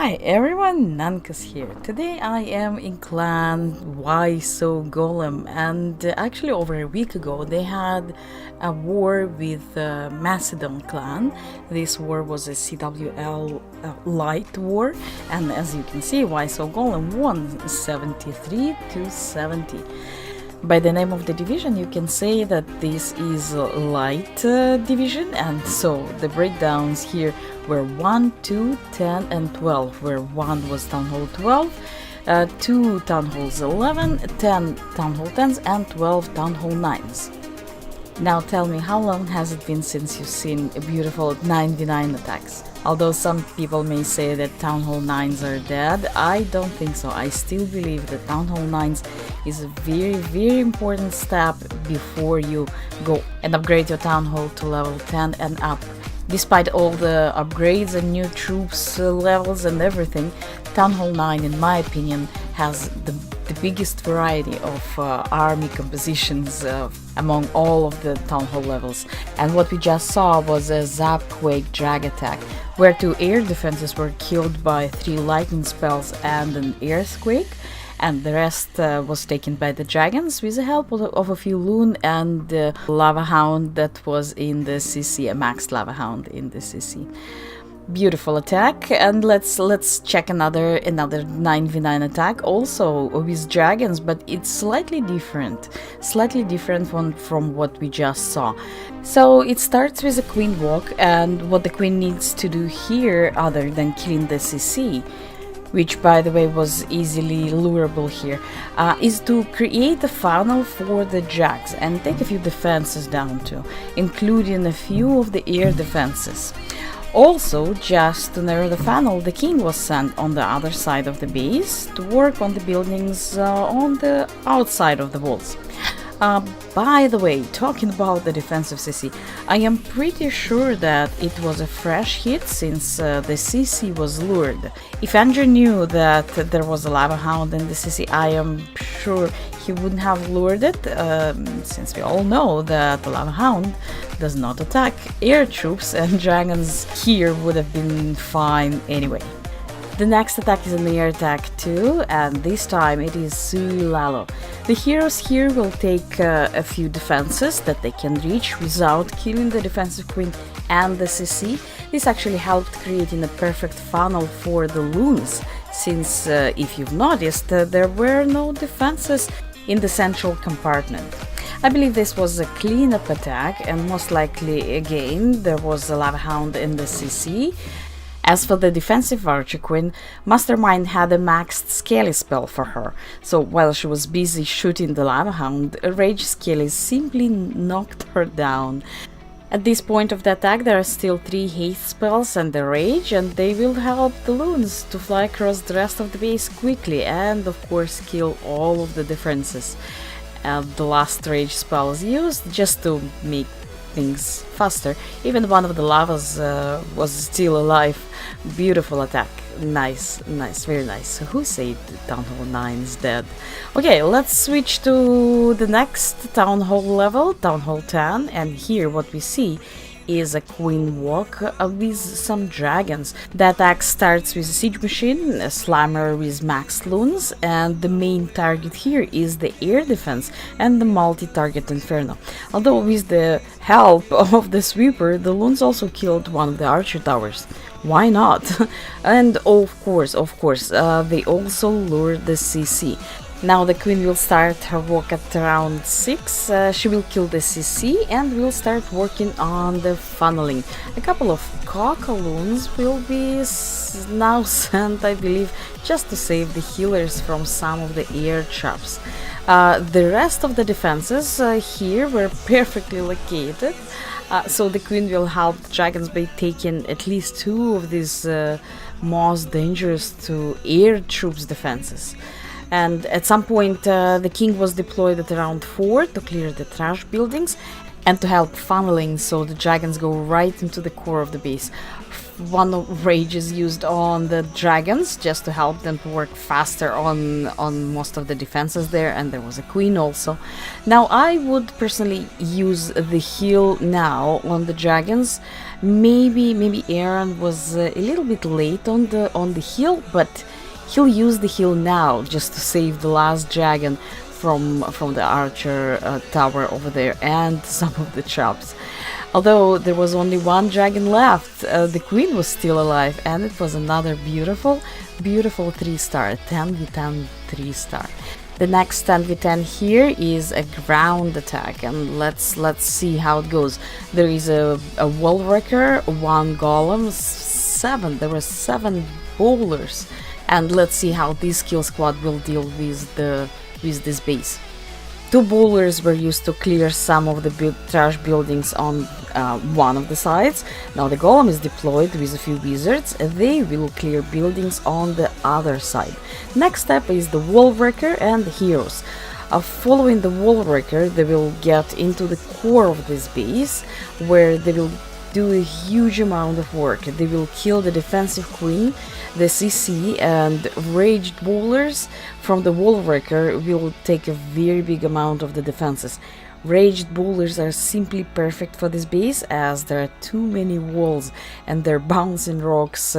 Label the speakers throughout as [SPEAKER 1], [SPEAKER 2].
[SPEAKER 1] Hi everyone, Nanka's here. Today I am in clan Why So Golem, and actually over a week ago they had a war with MacedoN clan. This war was a CWL Lite war, and as you can see, Why So Golem won 73 to 70. By the name of the division, you can say that this is a light division, and so the breakdowns here were 1, 2, 10, and 12, where 1 was Town Hall 12, 2 Town Halls 11, 10 Town Hall 10s, and 12 Town Hall 9s. Now tell me, how long has it been since you've seen a beautiful 9v9 attacks? Although some people may say that Town Hall 9s are dead, I don't think so. I still believe that Town Hall 9s is a very important step before you go and upgrade your Town Hall to level 10 and up. Despite all the upgrades and new troops levels and everything, Town Hall 9, in my opinion, has the biggest variety of army compositions among all of the Town Hall levels. And what we just saw was a Zap Quake drag attack, where 2 air defenses were killed by 3 lightning spells and an earthquake, and the rest was taken by the dragons with the help of a few loon and the lava hound that was in the CC, a maxed lava hound in the CC. Beautiful attack, and let's check another 9v9 attack also with dragons, but it's slightly different one from what we just saw. So it starts with a queen walk, and what the queen needs to do here, other than killing the CC, which by the way was easily lurable here, is to create a funnel for the drags and take a few defenses down too, including a few of the air defenses. Also, just to narrow the funnel, the king was sent on the other side of the base to work on the buildings on the outside of the walls. By the way, talking about the defensive CC, I am pretty sure that it was a fresh hit since the CC was lured. If Andrew knew that there was a lava hound in the CC, I am sure he wouldn't have lured it, since we all know that the lava hound does not attack air troops, and dragons here would have been fine anyway. The next attack is an air attack too, and this time it is lalo. The heroes here will take a few defenses that they can reach without killing the defensive queen and the CC. This actually helped creating a perfect funnel for the loons, since if you've noticed, there were no defenses in the central compartment. I believe this was a cleanup attack, and most likely again there was a lava hound in the CC. As for the defensive Archer Queen, Mastermind had a maxed Skelly spell for her, so while she was busy shooting the lava hound, a Rage Skelly simply knocked her down. At this point of the attack there are still 3 haste spells and the Rage, and they will help the loons to fly across the rest of the base quickly and of course kill all of the defenses. The last Rage spell is used just to make things faster. Even one of the lavas was still alive. Beautiful attack. Nice, very nice. Who said Town Hall 9 is dead? Okay, let's switch to the next Town Hall level, Town Hall 10, and here what we see is a queen walk with some dragons. The attack starts with a siege machine, a slammer with max loons, and the main target here is the air defense and the multi-target inferno. Although with the help of the sweeper, the loons also killed one of the archer towers. Why not? And of course, they also lured the CC. Now the queen will start her walk at around 6, she will kill the CC and will start working on the funneling. A couple of cockaloons will be now sent, I believe, just to save the healers from some of the air traps. The rest of the defenses here were perfectly located, so the queen will help the dragons by taking at least 2 of these most dangerous to air troops defenses. And at some point the king was deployed at around 4 to clear the trash buildings, and to help funneling so the dragons go right into the core of the base. One of rage is used on the dragons just to help them to work faster on most of the defenses there, and there was a queen also. Now I would personally use the heal now on the dragons. Maybe Aaron was a little bit late on the heal, but he'll use the heal now just to save the last dragon from the archer tower over there and some of the traps. Although there was only one dragon left, the queen was still alive, and it was another beautiful 3-star, 10v10 3-star. The next 10v10 here is a ground attack, and let's see how it goes. There is a wall wrecker, 1 golem, 7 bowlers, and let's see how this kill squad will deal with this base. 2 bowlers were used to clear some of the trash buildings on one of the sides. Now the golem is deployed with a few wizards. They will clear buildings on the other side. Next step is the wall wrecker and the heroes. Following the wall wrecker, they will get into the core of this base, where they will do a huge amount of work. They will kill the defensive queen, the CC, and raged bowlers from the wall wrecker will take a very big amount of the defenses. Raged bowlers are simply perfect for this base, as there are too many walls and their bouncing rocks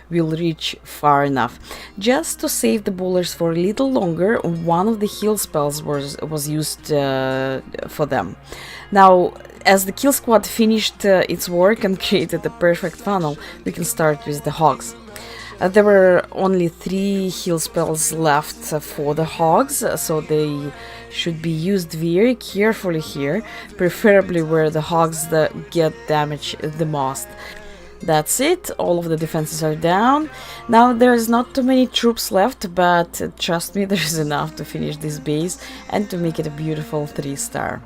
[SPEAKER 1] will reach far enough. Just to save the bowlers for a little longer, one of the heal spells was used for them. Now, as the kill squad finished its work and created a perfect funnel, we can start with the hogs. There were only 3 heal spells left for the hogs, so they should be used very carefully here, preferably where the hogs get damaged the most. That's it, all of the defenses are down. Now there's not too many troops left, but trust me, there's enough to finish this base and to make it a beautiful 3-star.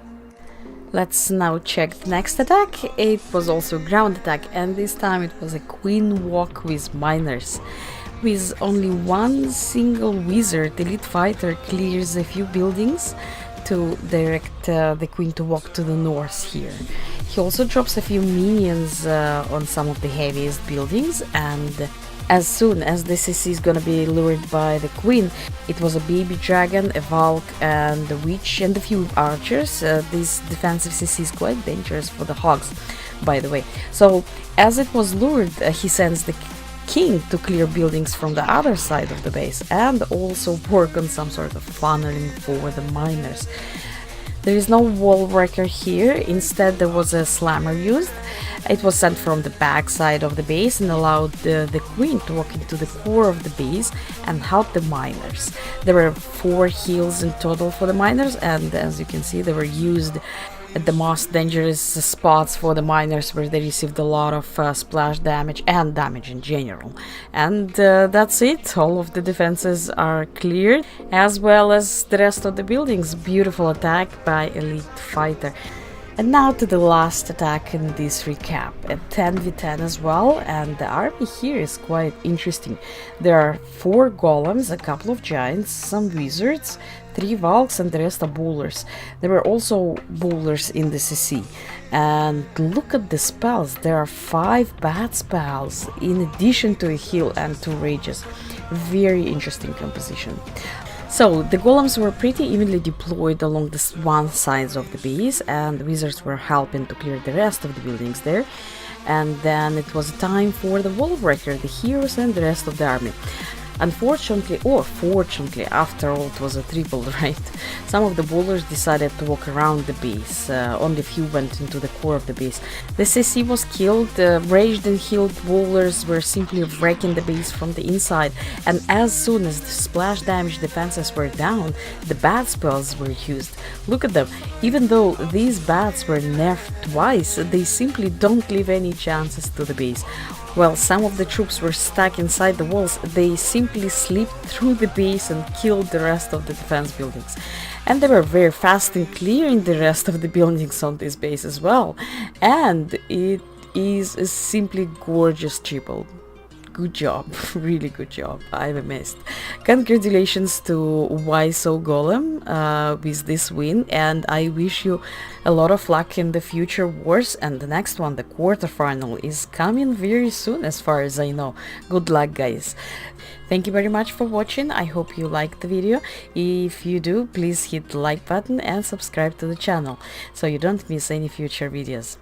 [SPEAKER 1] Let's now check the next attack. It was also a ground attack, and this time it was a queen walk with miners. With only one single wizard, the elite fighter clears a few buildings to direct the queen to walk to the north here. He also drops a few minions on some of the heaviest buildings, and as soon as the CC is gonna be lured by the queen, it was a baby dragon, a Valk, and a witch, and a few archers. This defensive CC is quite dangerous for the hogs, by the way. So, as it was lured, he sends the king to clear buildings from the other side of the base, and also work on some sort of funneling for the miners. There is no wall wrecker here, instead there was a slammer used. It was sent from the back side of the base and allowed the queen to walk into the core of the base and help the miners. There were 4 heals in total for the miners, and as you can see, they were used at the most dangerous spots for the miners, where they received a lot of splash damage and damage in general. And that's it, all of the defenses are cleared, as well as the rest of the buildings. Beautiful attack by elite fighter. And now to the last attack in this recap, a 10v10 as well, and the army here is quite interesting. There are 4 golems, a couple of giants, some wizards, 3 valks, and the rest are bowlers. There were also bowlers in the CC. And look at the spells, there are 5 bad spells in addition to a heal and 2 rages. Very interesting composition. So, the golems were pretty evenly deployed along the one sides of the base, and the wizards were helping to clear the rest of the buildings there. And then it was time for the wall breaker, the heroes and the rest of the army. Unfortunately, or fortunately, after all, it was a triple, right? Some of the bowlers decided to walk around the base, only a few went into the core of the base. The CC was killed, raged and healed bowlers were simply wrecking the base from the inside, and as soon as the splash damage defenses were down, the bad spells were used. Look at them, even though these bats were nerfed twice, they simply don't leave any chances to the base. While some of the troops were stuck inside the walls, they simply slipped through the base and killed the rest of the defense buildings. And they were very fast in clearing the rest of the buildings on this base as well. And it is a simply gorgeous triple. good job. Really good job. I'm amazed. Congratulations to Why So Golem with this win, and I wish you a lot of luck in the future wars. And the next one, the quarterfinal, is coming very soon as far as I know. Good luck, guys. Thank you very much for watching. I hope you liked the video. If you do, please hit the like button and subscribe to the channel so you don't miss any future videos.